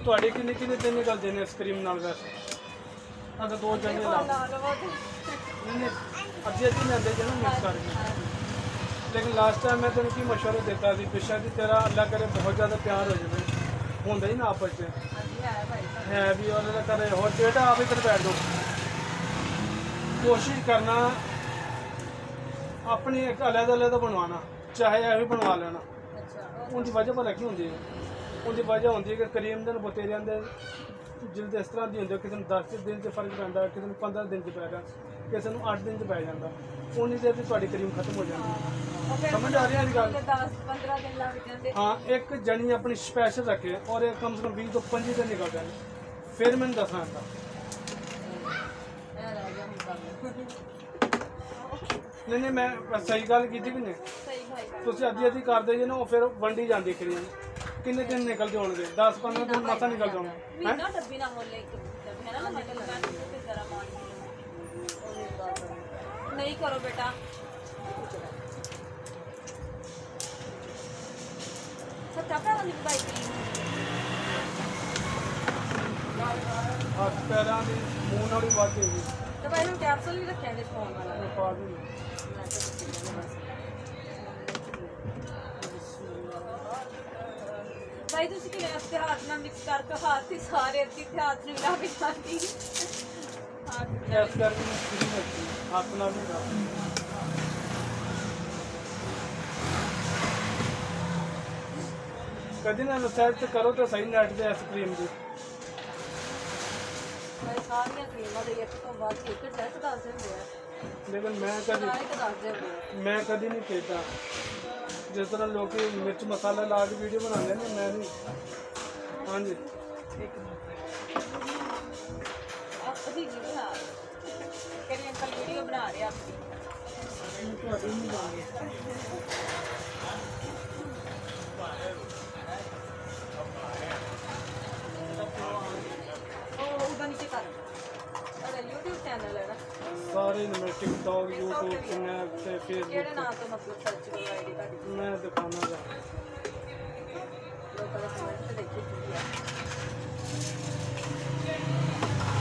ਤੁਹਾਡੇ ਕਿੰਨੇ ਕਿੰਨੇ ਦਿਨ ਨਿਕਲਦੇ ਨੇ ਸਕਰੀਮ ਨਾਲ ਵੈਸੇ ਅਗਰ 2 ਜਣੇ ਲਾ नहीं अद्धी अद्धी लेंदे जे ना मिक्स करके लेकिन लास्ट टाइम मैं तेन की मशवरा देता सी पिछा कि तेरा अल्लाह करे बहुत ज़्यादा प्यार हो जाए होंगे ही ना आपस में है भी और करे और बेटा आप इधर बैठ दो कोशिश करना अपनी एक अलग बनवाना चाहे यह भी बनवा लेना उनकी वजह पता की होंगी उनकी वजह होंगी कि करीम दिन तेरे अंदर जिल्द इस तरह की होंगी किसी 10 दिन से फर्क पैंदा किसी 15 दिन से पै रहा किसी 8 दिन से पै जाता उन्नी देर से थोड़ी करीम खत्म हो जाती समझ आ रही है गल 10-15 दिन लग जाते हाँ एक जनी अपनी स्पैशल रखे और एक कम से कम 20 तो 25 दिन निकल जाए फिर मैंने दसना था नहीं मैं सही गल की कि नहीं तुम अद्धी अद्धी करते जे ना फिर वंडी जाती करीम किन्ने दिन निकलते होंगे 10-15 दिन मसा निकलते होंगे नहीं करो बेटा हाथ पैरों की मूँह वाली बात है तो भाई हम कैप्सूल भी रखे हैं फोन वाला पा दी भाई तुसी कि अपने हाथ में मिक्स करके हाथ ही सारे अद्धी हाथ में मिला के जाती गैस करके फ्री रखी हाथ ना भी डाल कभी ना रिसर्च करो तो सही नेट से आइसक्रीम की भाई सारी क्रीमां दे एक तो बाद एक टेस्ट कर देंगे लेकिन मैं कभी नहीं कहता जिस तरह लोग मिर्च मसाला ला के वीडियो बनाते हैं मैं नहीं हाँ जी अंकल वीडियो बना रहे आपकी नीचे कर यूट्यूब चैनल है ना सारे मैं टिकटॉक यूट्यूब स्नैप से फेसबुक नाम तो मतलब सर्च करो आईडी का मैं दिखाना जा लोगों का कमेंट देखिए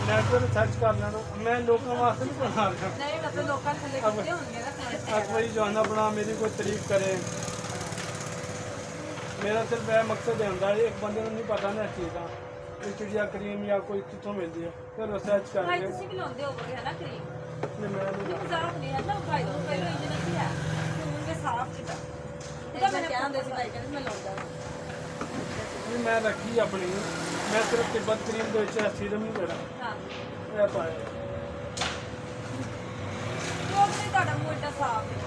नेट पर सर्च कर लेना मैं लोगों वास्ते नहीं बना रहा नहीं मतलब लोग थले कितने होंगे ना अब कोई जाना बना मेरी कोई तारीफ करे मेरा सिर्फ वह मकसद है होंगे एक बंदे को नहीं पता ना चीज़ का चिड़िया क्रीम या कोई कितों मिलती है फिर रिसर्च भाई करके ਤੁਸੀਂ ਵੀ ਲਾਉਂਦੇ ਹੋਗੇ ਹੈ ਨਾ ਕਰੀਮ नहीं मैं नहीं ਇਹ ਮਜ਼ਾਕ ਨਹੀਂ ਹੈ ਨਾ ਭਾਈ ਤੋਂ ਪਹਿਲਾਂ ਇੰਜ ਨਹੀਂ ਹੈ ਉਹਨੇ ਸਾਫ ਕੀਤਾ ਇਹਦਾ ਮੈਂ ਕਹਿੰਦਾ ਸੀ ਭਾਈ ਕਹਿੰਦੇ ਮੈਂ ਲਾਉਂਦਾ नहीं मैं रखी अपनी मैं सिर्फ तिब्बत क्रीम के सीरम नहीं लेना ਹਾਂ यह पाया ਲੋਕ ਨਹੀਂ ਤੁਹਾਡਾ ਮੂੰਹ ਏਡਾ ਸਾਫ ਹੈ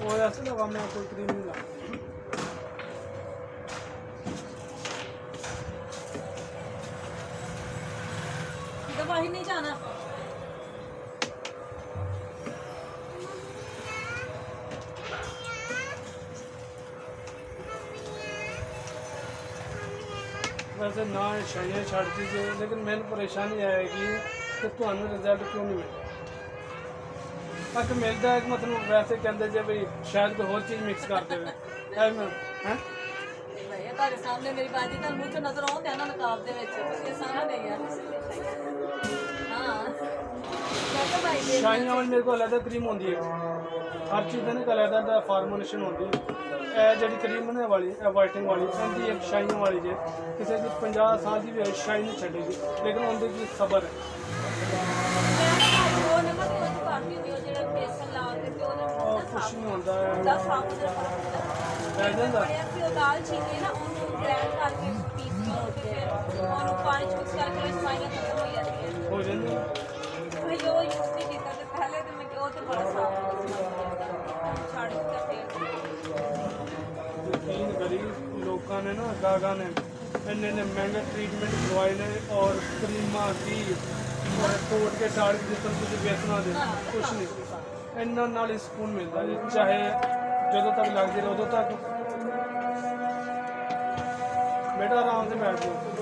वो ऐसे लगा मैं कोई क्रीम नहीं ला दवाई नहीं जाना वैसे ना शाइयाँ छड़ दीजिए लेकिन मैंने परेशानी आएगी कि तुम्हें रिजल्ट क्यों नहीं मिलता तक मिलता है मतलब वैसे कहते जे भाई शायद कोई और चीज़ मिक्स कर देवे हैं भैया ਤੁਹਾਡੇ ਸਾਹਮਣੇ ਮੇਰੀ ਬਾਜੀ ਤਾਂ ਮੂੰਹ ਤੋਂ ਨਜ਼ਰ ਆਉਂਦੇ ਆ ਨਾ ਨਕਾਬ ਦੇ ਵਿੱਚ ਤੁਸੀਂ ਸਾਹਮਣੇ ਹੀ ਆ ਹਾਂ ਮੈਂ ਤਾਂ ਭਾਈ ਦੇ शाइयाँ वाली मेरे को अलग क्रीम होती है हर चीज़ का अलग फार्मूलेशन होती है जी क्रीम बनाने वाली वाइटिंग वाली इनकी एक शाइयाँ वाली जे किसी की 50 साल की भी शाइन नहीं छेगी लेकिन उनकी सबर है ਉਹ ਨਮਕ ਵਿੱਚ ਪਾਉਂਦੀ ਹੁੰਦੀ ਉਹ ਜਿਹੜਾ ਬੇਸਨ ਲਾ ਕੇ ਤੇ ਉਹਦੇ कुछ नहीं होता है ਦਾ ਸਾਫ ਦਾ रह जाता ਪਾਇਆ ਕਿ ਉਹ ਦਾਲ ਚੀਨੀ ਨਾ ਉਹਨੂੰ ਗ੍ਰਾਈਂਡ ਕਰਕੇ ਪੀਸ ਕੇ ਉਹਨੂੰ ਪਾਣੀ ਚ ਮਿਕਸ ਕਰਕੇ ਉਹ ਸਾਈਆਂ ਖਤਮ ਹੋ ਜਾਂਦੀਆਂ हो जाती ਭਾਈ ਉਹ ਯੂਜ਼ ਨਹੀਂ ਕੀਤਾ ਤੇ ਪਹਿਲੇ ਤੇ ਮੈਂ ਉਹ ਤੇ ਬੜਾ ਸਾਫ ਛੱਡ ਦਿੱਤਾ ਫੇਰ यकीन करी लोगों ने ना गागा ने इन्ने महंगे ट्रीटमेंट करवाए ने और क्रीमा की और तोड़ के टाड़ के जिस तरह तुझे बेचना दे कुछ नहीं इन्ना नाल ही सुकून मिलता है चाहे जो तक लगती रहे उदों तक बेटा आराम से बैठ जाओ